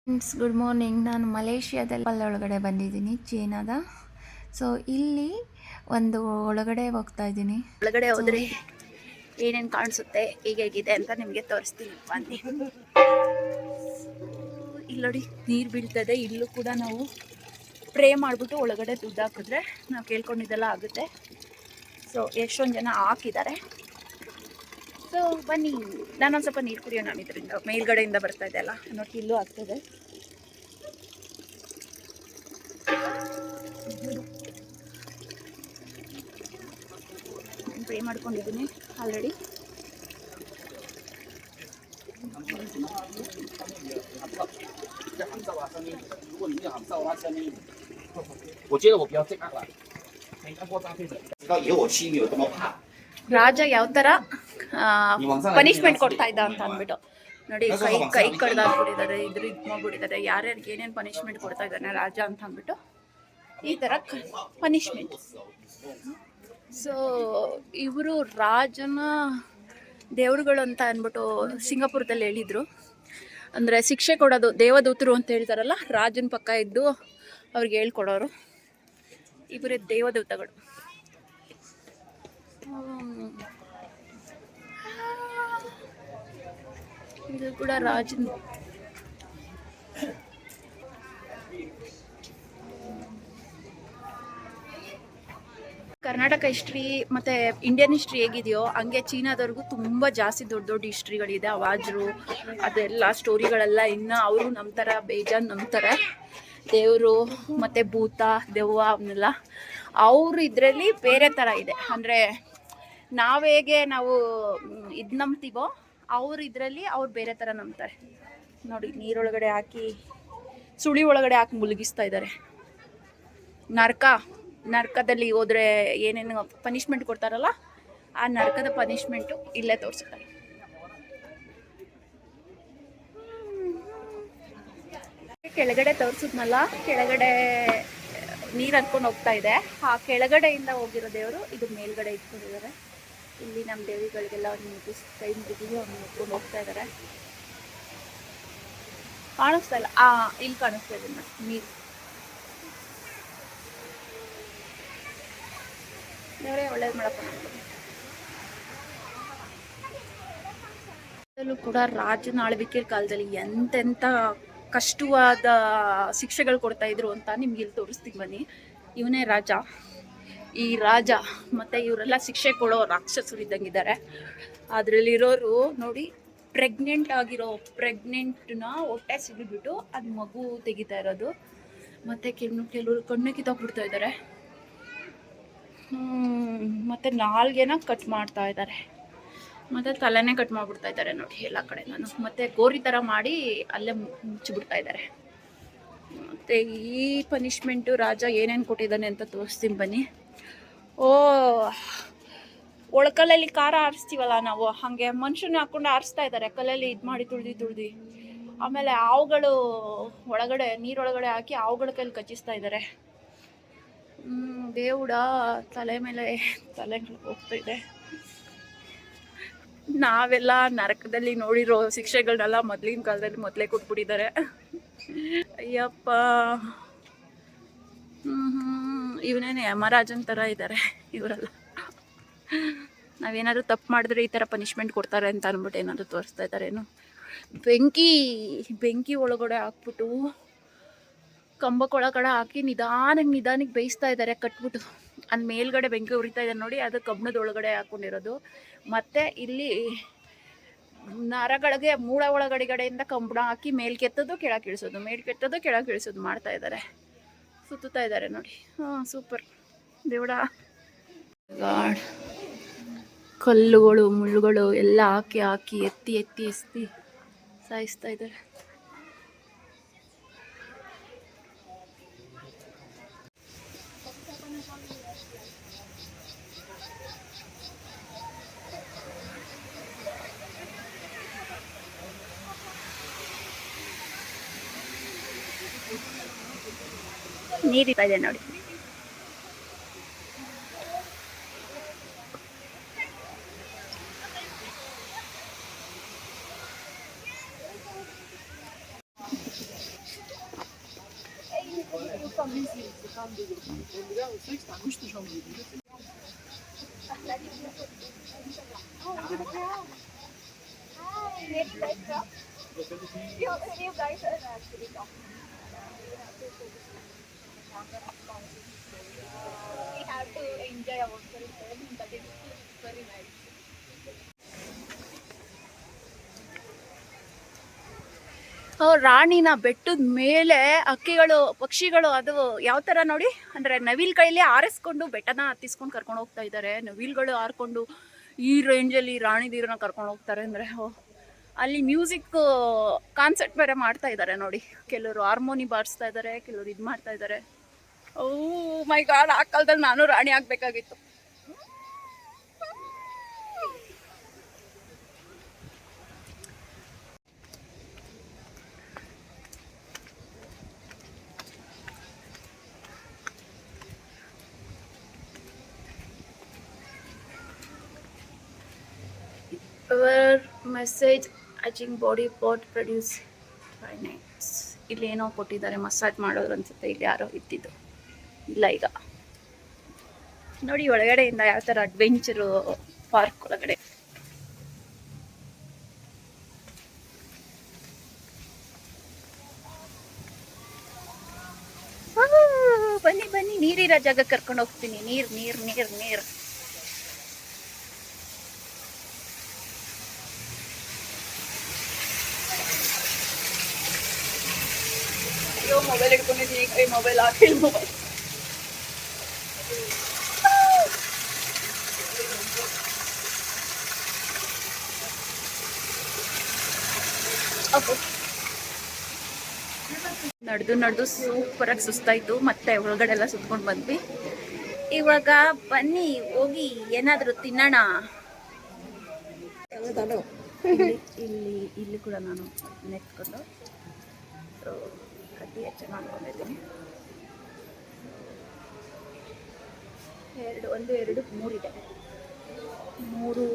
Friends, good morning. ನಾನು ಮಲೇಷ್ಯಾದಲ್ಲಿ ಒಳಗಡೆ ಬಂದಿದ್ದೀನಿ, ಚೀನಾದ. ಸೊ ಇಲ್ಲಿ ಒಂದು ಒಳಗಡೆ ಹೋಗ್ತಾ ಇದ್ದೀನಿ. ಒಳಗಡೆ ಹೋದ್ರೆ ಏನೇನು ಕಾಣಿಸುತ್ತೆ, ಹೇಗಿದೆ ಅಂತ ನಿಮಗೆ ತೋರಿಸ್ತೀನಿ ಬನ್ನಿ. ಇಲ್ಲಿ ನೋಡಿ, ನೀರು ಬೀಳ್ತದೆ. ಇಲ್ಲೂ ಕೂಡ ನಾವು ಪ್ರೇ ಮಾಡಿಬಿಟ್ಟು ಒಳಗಡೆ ದುಡ್ಡು ಹಾಕಿದ್ರೆ ನಾವು ಕೇಳ್ಕೊಂಡಿದ್ದೆಲ್ಲ ಆಗುತ್ತೆ. ಸೊ ಎಷ್ಟೊಂದು ಜನ ಹಾಕಿದ್ದಾರೆ. ಸೊ ಬನ್ನಿ, ನಾನೊಂದು ಸ್ವಲ್ಪ ನೀರು ಕುಡಿಯೋಣ. ಇದರಿಂದ ಮೇಲ್ಗಡೆಯಿಂದ ಬರ್ತಾ ಇದೆ ಅಲ್ಲ ನೋಡಿ, ಇಲ್ಲೂ ಆಗ್ತದೆ. ಪ್ರೇ ಮಾಡ್ಕೊಂಡಿದ್ದೀನಿ ಆಲ್ರೆಡಿ. ರಾಜ ಯಾವ ಥರ ಪನಿಷ್ಮೆಂಟ್ ಕೊಡ್ತಾ ಇದ್ದ ಅಂತ ಅಂದ್ಬಿಟ್ಟು ನೋಡಿ, ಕೈ ಕಡ್ದಾಕ್ಬಿಟ್ಟಿದ್ದಾರೆ, ಇದು ಮಾಡ್ಬಿಟ್ಟಿದ್ದಾರೆ. ಯಾರ್ಯಾರಿಗೆ ಏನೇನು ಪನಿಷ್ಮೆಂಟ್ ಕೊಡ್ತಾ ಇದ್ದಾನೆ ರಾಜ ಅಂತ ಅಂದ್ಬಿಟ್ಟು ಈ ಥರ ಪನಿಷ್ಮೆಂಟ್. ಸೊ ಇವರು ರಾಜನ ದೇವರುಗಳು ಅಂತ ಅಂದ್ಬಿಟ್ಟು ಸಿಂಗಾಪುರದಲ್ಲಿ ಹೇಳಿದರು. ಅಂದರೆ ಶಿಕ್ಷೆ ಕೊಡೋದು ದೇವದೂತರು ಅಂತ ಹೇಳ್ತಾರಲ್ಲ, ರಾಜನ ಪಕ್ಕ ಇದ್ದು ಅವ್ರಿಗೆ ಹೇಳ್ಕೊಡೋರು ಇವರೇ ದೇವದೂತಗಳು. ಇದು ಕೂಡ ರಾಜನ ಕರ್ನಾಟಕ ಹಿಸ್ಟ್ರಿ ಮತ್ತು ಇಂಡಿಯನ್ ಹಿಸ್ಟ್ರಿ ಹೇಗಿದೆಯೋ ಹಂಗೆ ಚೀನಾದವ್ರಿಗೂ ತುಂಬ ಜಾಸ್ತಿ ದೊಡ್ಡ ದೊಡ್ಡ ಹಿಸ್ಟ್ರಿಗಳಿದೆ. ಅವಾಜರು ಅದೆಲ್ಲ ಸ್ಟೋರಿಗಳೆಲ್ಲ ಇನ್ನೂ ಅವರು ನಮ್ಮ ಥರ ಬೇಜಾನ್ ನಂಬ್ತಾರೆ. ದೇವರು ಮತ್ತು ಭೂತ ದೆವ್ವ ಅವನ್ನೆಲ್ಲ ಅವರು ಇದರಲ್ಲಿ ಬೇರೆ ಥರ ಇದೆ. ಅಂದರೆ ನಾವು ಹೇಗೆ ನಾವು ಇದು ನಂಬ್ತೀವೋ ಅವ್ರು ಇದರಲ್ಲಿ ಅವ್ರು ಬೇರೆ ಥರ ನಂಬ್ತಾರೆ. ನೋಡಿ, ನೀರೊಳಗಡೆ ಹಾಕಿ ಸುಳಿ ಒಳಗಡೆ ಹಾಕಿ ಮುಳುಗಿಸ್ತಾ ಇದ್ದಾರೆ. ನರ್ಕದಲ್ಲಿ ಹೋದರೆ ಏನೇನು ಪನಿಷ್ಮೆಂಟ್ ಕೊಡ್ತಾರಲ್ಲ, ಆ ನರ್ಕದ ಪನಿಷ್ಮೆಂಟು ಇಲ್ಲೇ ತೋರಿಸ್ತಾರೆ. ಕೆಳಗಡೆ ತೋರಿಸಿದ್ನಲ್ಲ, ಕೆಳಗಡೆ ನೀರು ಹರ್ಕೊಂಡು ಹೋಗ್ತಾ ಇದೆ. ಆ ಕೆಳಗಡೆಯಿಂದ ಹೋಗಿರೋ ದೇವರು ಇದು ಮೇಲ್ಗಡೆ ಇಟ್ಕೊಂಡಿದ್ದಾರೆ. ಇಲ್ಲಿ ನಮ್ಮ ದೇವಿಗಳಿಗೆಲ್ಲ ಒಂದು ಕೈ ಮುಗಿದು ಅವ್ನು ನೋಡ್ಕೊಂಡು ಹೋಗ್ತಾ ಇದ್ದಾರೆ. ಕಾಣಿಸ್ತಾ ಇಲ್ಲ, ಇಲ್ಲಿ ಕಾಣಿಸ್ತಾ ಇದೆ ನೀರು. ದೇವರೇ ಒಳ್ಳೇದು ಮಾಡಪ್ಪ. ಕೂಡ ರಾಜನ ಆಳ್ವಿಕೆ ಕಾಲದಲ್ಲಿ ಎಂತೆಂಥ ಕಷ್ಟವಾದ ಶಿಕ್ಷೆಗಳು ಕೊಡ್ತಾ ಇದ್ರು ಅಂತ ನಿಮ್ಗೆ ಇಲ್ಲಿ ತೋರಿಸ್ತೀನಿ ಬನ್ನಿ. ಇವನೇ ರಾಜ. ಈ ರಾಜ ಮತ್ತು ಇವರೆಲ್ಲ ಶಿಕ್ಷೆ ಕೊಡೋ ರಾಕ್ಷಸರು ಇದ್ದಂಗಿದ್ದಾರೆ. ಅದರಲ್ಲಿರೋರು ನೋಡಿ, ಪ್ರೆಗ್ನೆಂಟ್ನ ಹೊಟ್ಟೆ ಸಿಗಿಬಿಟ್ಟು ಅದು ಮಗು ತೆಗಿತಾ ಇರೋದು. ಮತ್ತು ಕೆಲವರು ಕಣ್ಣು ಕಿತ್ತಾಕ್ಬಿಡ್ತಾ ಇದ್ದಾರೆ. ಮತ್ತು ನಾಲ್ಗೆನ ಕಟ್ ಮಾಡ್ತಾ ಇದ್ದಾರೆ, ಮತ್ತು ತಲೆನೇ ಕಟ್ ಮಾಡಿಬಿಡ್ತಾ ಇದ್ದಾರೆ ನೋಡಿ ಎಲ್ಲ ಕಡೆ. ಮತ್ತು ಗೋರಿ ಥರ ಮಾಡಿ ಅಲ್ಲೇ ಮುಚ್ಚಿಬಿಡ್ತಾ ಇದ್ದಾರೆ. ಮತ್ತು ಈ ಪನಿಷ್ಮೆಂಟು ರಾಜ ಏನೇನು ಕೊಟ್ಟಿದ್ದಾನೆ ಅಂತ ತೋರಿಸ್ತೀನಿ ಬನ್ನಿ. ಒಳಕಲ್ಲಲ್ಲಿ ಖಾರ ಆರಿಸ್ತೀವಲ್ಲ ನಾವು, ಹಾಗೆ ಮನುಷ್ಯನ ಹಾಕ್ಕೊಂಡು ಆರಿಸ್ತಾ ಇದ್ದಾರೆ. ಕಲ್ಲಲ್ಲಿ ಇದು ಮಾಡಿ ತುಳ್ದು ಆಮೇಲೆ ಹಾವುಗಳು ಒಳಗಡೆ ನೀರೊಳಗಡೆ ಹಾಕಿ ಹಾವುಗಳ ಕೈಲಿ ಕಚ್ಚಿಸ್ತಾ ಇದ್ದಾರೆ. ದೇವುಡ ತಲೆ ಮೇಲೆ ತಲೆ ಹೋಗ್ತಾ ಇದೆ. ನಾವೆಲ್ಲ ನರಕದಲ್ಲಿ ನೋಡಿರೋ ಶಿಕ್ಷೆಗಳನ್ನೆಲ್ಲ ಮೊದಲಿನ ಕಾಲದಲ್ಲಿ ಮೊದಲೇ ಕೊಟ್ಬಿಟ್ಟಿದ್ದಾರೆ. ಅಯ್ಯಪ್ಪ, ಇವನೇನು ಯಮರಾಜನ್ ಥರ ಇದ್ದಾರೆ ಇವರೆಲ್ಲ. ನಾವೇನಾದ್ರು ತಪ್ಪು ಮಾಡಿದ್ರೆ ಈ ಥರ ಪನಿಷ್ಮೆಂಟ್ ಕೊಡ್ತಾರೆ ಅಂತ ಅಂದ್ಬಿಟ್ಟು ಏನಾದರೂ ತೋರಿಸ್ತಾ ಇದ್ದಾರೇನು. ಬೆಂಕಿ ಒಳಗಡೆ ಹಾಕ್ಬಿಟ್ಟು ಕಂಬಕ್ಕೊಳಗಡೆ ಹಾಕಿ ನಿಧಾನಕ್ಕೆ ಬೇಯಿಸ್ತಾ ಇದ್ದಾರೆ ಕಟ್ಬಿಟ್ಟು. ಅಲ್ಲಿ ಮೇಲ್ಗಡೆ ಬೆಂಕಿ ಉರಿತಾ ಇದೆ ನೋಡಿ, ಅದು ಕಬ್ಬಣದ ಒಳಗಡೆ ಹಾಕ್ಕೊಂಡಿರೋದು. ಮತ್ತು ಇಲ್ಲಿ ನರಗಳಿಗೆ ಮೂಳ ಒಳಗಡೆಗಡೆಯಿಂದ ಕಂಬಣ ಹಾಕಿ ಮೇಲ್ಕೆತ್ತೋದು ಕೆಳಗೆ ಇಳಿಸೋದು, ಮೇಲ್ಕೆತ್ತೋದು ಕೆಳಗೆ ಇಳಿಸೋದು ಮಾಡ್ತಾ ಇದ್ದಾರೆ. ಸುತ್ತಾ ಇದ್ದಾರೆ ನೋಡಿ. ಸೂಪರ್ ದೇವಡ. ಕಲ್ಲುಗಳು ಮುಳ್ಳುಗಳು ಎಲ್ಲ ಹಾಕಿ ಎತ್ತಿ ಸಾಯಿಸ್ತಾ ಇದ್ದಾರೆ. ನೀರಿತಾ ಇದೆ ನೋಡಿ. ರಾಣಿನ ಬೆಟ್ಟದ ಮೇಲೆ ಹಕ್ಕಿಗಳು ಪಕ್ಷಿಗಳು ಅದು ಯಾವ ಥರ ನೋಡಿ, ಅಂದರೆ ನವಿಲ್ ಕೈಲಿ ಆರಿಸ್ಕೊಂಡು ಬೆಟ್ಟನ ಹತ್ತಿಸ್ಕೊಂಡು ಕರ್ಕೊಂಡು ಹೋಗ್ತಾ ಇದ್ದಾರೆ. ನವಿಲ್ಗಳು ಹಾರ್ಕೊಂಡು ಈ ರೇಂಜಲ್ಲಿ ರಾಣಿದೀರನ್ನ ಕರ್ಕೊಂಡು ಹೋಗ್ತಾರೆ ಅಂದರೆ, ಅಲ್ಲಿ ಮ್ಯೂಸಿಕ್ ಕಾನ್ಸರ್ಟ್ ಬೇರೆ ಮಾಡ್ತಾ ಇದ್ದಾರೆ ನೋಡಿ. ಕೆಲವರು ಹಾರ್ಮೋನಿ ಬಾರಿಸ್ತಾ ಇದ್ದಾರೆ, ಕೆಲವರು ಇದು ಮಾಡ್ತಾ ಇದ್ದಾರೆ. ಓ ಮೈ ಗಾಡ್, ಆ ಕಾಲದಲ್ಲಿ ನಾನು ರಾಣಿ ಆಗಬೇಕಾಗಿತ್ತು. Our message aging body part produce finance. ಇಲ್ಲಿ ಏನೋ ಕೊಟ್ಟಿದ್ದಾರೆ, ಮಸಾಜ್ ಮಾಡೋರು ಅನ್ಸುತ್ತೆ. ಇಲ್ಲಿ ಯಾರೋ ಇದ್ದಿದ್ದು ಇಲ್ಲ ಈಗ ನೋಡಿ. ಒಳಗಡೆಯಿಂದ ಯಾವ ಥರ ಅಡ್ವೆಂಚರು ಪಾರ್ಕ್ ಒಳಗಡೆ. ಬನ್ನಿ ಬನ್ನಿ, ನೀರಿರೋ ಜಾಗ ಕರ್ಕೊಂಡು ಹೋಗ್ತೀನಿ. ನೀರ್ ನೀರ್ ನೀರ್ ನೀರ್. ಅಯ್ಯೋ, ಮೊಬೈಲ್ ಹಿಡ್ಕೊಂಡಿದ್ದೀನಿ. ಕೈ ಮೊಬೈಲ್ ಹಾಕಿ ಮೊಬೈಲ್. ನಡೆದು ಸೂಪರಾಗಿ ಸುಸ್ತಾಯಿತು. ಮತ್ತೆ ಒಳಗಡೆ ಎಲ್ಲ ಸುತ್ಕೊಂಡು ಬಂದ್ವಿ. ಇವಾಗ ಬನ್ನಿ ಹೋಗಿ ಏನಾದರೂ ತಿನ್ನೋಣ. ಇಲ್ಲಿ ಕೂಡ ನಾನು ನೆತ್ಕೊಂಡು ಅತಿ ಹೆಚ್ಚು ಮಾಡ್ಕೊಂಡಿದ್ದೀನಿ. 1 2 3 ಇದೆ. 3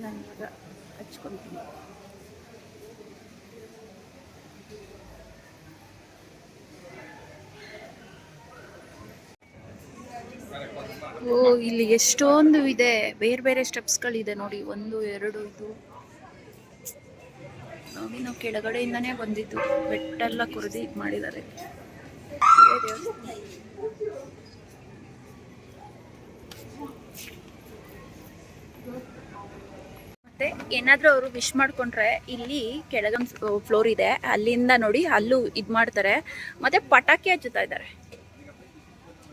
ನಾನು ಇವಾಗ ಹಚ್ಕೊತೀನಿ. ಓ, ಇಲ್ಲಿ ಎಷ್ಟೊಂದು ಇದೆ, ಬೇರೆ ಬೇರೆ ಸ್ಟೆಪ್ಸ್ಗಳಿದೆ ನೋಡಿ. 1 2 ಇದು ನೋಡಿ. ನಾವು ಕೆಳಗಡೆಯಿಂದನೇ ಬಂದಿದ್ದು. ಬೆಟ್ಟೆಲ್ಲ ಕುರಿದು ಇದು ಮಾಡಿದ್ದಾರೆ. ಮತ್ತೆ ಏನಾದರೂ ಅವರು ವಿಶ್ ಮಾಡ್ಕೊಂಡ್ರೆ ಇಲ್ಲಿ ಕೆಳಗೊಂದು ಫ್ಲೋರ್ ಇದೆ, ಅಲ್ಲಿಂದ ನೋಡಿ ಅಲ್ಲೂ ಇದು ಮಾಡ್ತಾರೆ. ಮತ್ತೆ ಪಟಾಕಿ ಹಚ್ಚುತ್ತಾ ಇದ್ದಾರೆ.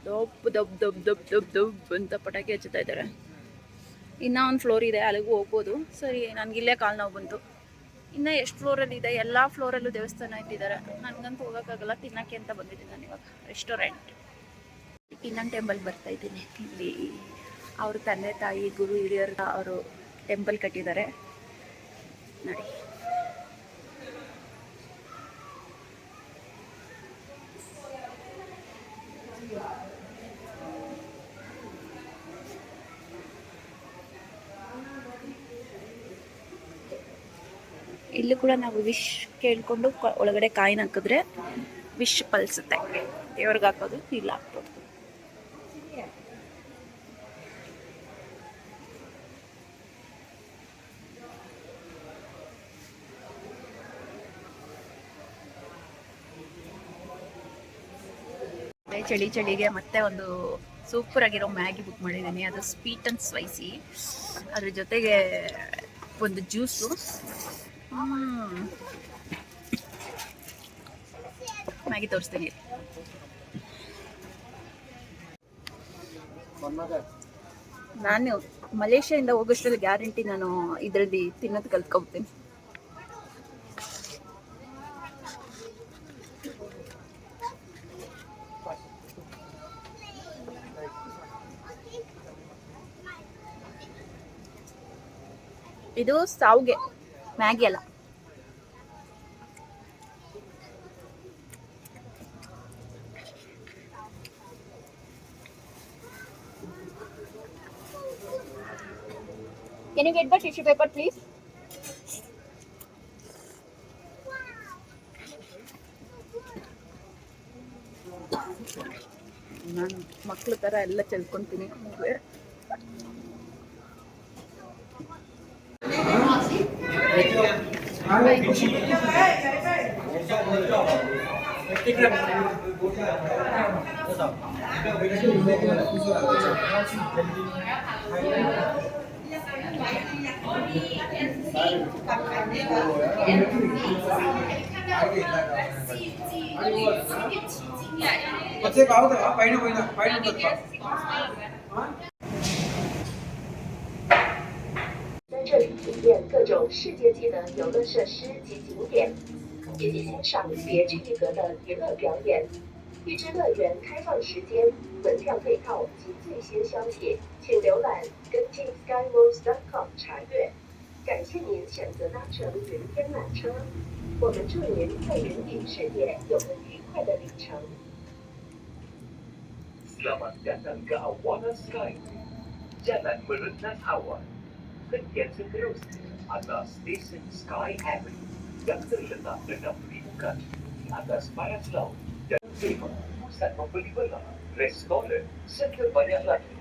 ದೊಬ್ಬ ದೊಬ್ಬ ದೊಬ್ಬ ದೊಬ್ಬ ದೊಬ್ಬ ದೊಬ್ಬ ಅಂತ ಪಟಾಕಿ ಹಚ್ಚುತ್ತಾ ಇದ್ದಾರೆ. ಇನ್ನೂ ಒಂದು ಫ್ಲೋರ್ ಇದೆ, ಅಲ್ಲಿಗೂ ಹೋಗ್ಬೋದು. ಸರಿ, ನನಗಿಲ್ಲೇ ಕಾಲು ನೋವು ಬಂತು. ಇನ್ನು ಎಷ್ಟು ಫ್ಲೋರಲ್ಲಿ ಇದೆ? ಎಲ್ಲ ಫ್ಲೋರಲ್ಲೂ ದೇವಸ್ಥಾನ ಇಟ್ಟಿದ್ದಾರೆ. ನನಗಂತೂ ಹೋಗೋಕ್ಕಾಗಲ್ಲ. ತಿನ್ನೋಕ್ಕೆ ಅಂತ ಬಂದಿದ್ದೀನಿ ನಾನು ಇವಾಗ. ರೆಸ್ಟೋರೆಂಟ್ ಇನ್ನೊಂದು ಟೆಂಪಲ್ ಬರ್ತಾ ಇದ್ದೀನಿ. ಇಲ್ಲಿ ಅವ್ರ ತಂದೆ ತಾಯಿ ಗುರು ಹಿರಿಯರು ಅವರು ಟೆಂಪಲ್ ಕಟ್ಟಿದ್ದಾರೆ ನೋಡಿ. ಇಲ್ಲೂ ಕೂಡ ನಾವು ವಿಶ್ ಕೇಳಿಕೊಂಡು ಒಳಗಡೆ ಕಾಯಿನ ಹಾಕಿದ್ರೆ ವಿಶ್ ಫಲಿಸುತ್ತೆ. ದೇವ್ರಿಗೆ ಹಾಕೋದು, ಇಲ್ಲ ಹಾಕ್ಬೋದು. ಚಳಿಗೆ ಮತ್ತೆ ಒಂದು ಸೂಪರ್ ಆಗಿರೋ ಮ್ಯಾಗಿ ಬುಕ್ ಮಾಡಿದ್ದೀನಿ. ಅದು ಸ್ವೀಟ್ ಆ್ಯಂಡ್ ಸ್ಪೈಸಿ. ಅದ್ರ ಜೊತೆಗೆ ಒಂದು ಜ್ಯೂಸು. ಮ್ಯಾಗಿ ತೋರಿಸ್ತೀನಿ. ನಾನು ಮಲೇಷ್ಯಾದಿಂದ ಹೋಗೋಷ್ಟರಲ್ಲಿ ಗ್ಯಾರಂಟಿ ನಾನು ಇದರಲ್ಲಿ ತಿನ್ನೋದು ಕಲ್ತ್ಕೊಳ್ತೀನಿ. ಇದು ಸಾವ್ಗೆ ಮ್ಯಾಗಿ ಅಲ್ಲ. Can you get the tissue paper, please? ನಾನು ಮಕ್ಳ ಥರ ಎಲ್ಲ ಚೆಲ್ಕೊಂತೀನಿ.在这里体验各种世界级的游乐设施及景点，以及欣赏别具一格的娱乐表演。预知乐园开放时间、门票配套及最新消息，请浏览跟进 skyworlds.com 查阅。感谢您选择搭乘云天缆车，我们祝您在云顶世界有个愉快的旅程。Selamat datang ke Awana Sky. Jalan merentas awan. Sentiasa terus atas stesen Sky Avenue yang terletak 6,000 kaki di atas paras laut dan terima pusat membeli belah, restoran serta banyak lagi.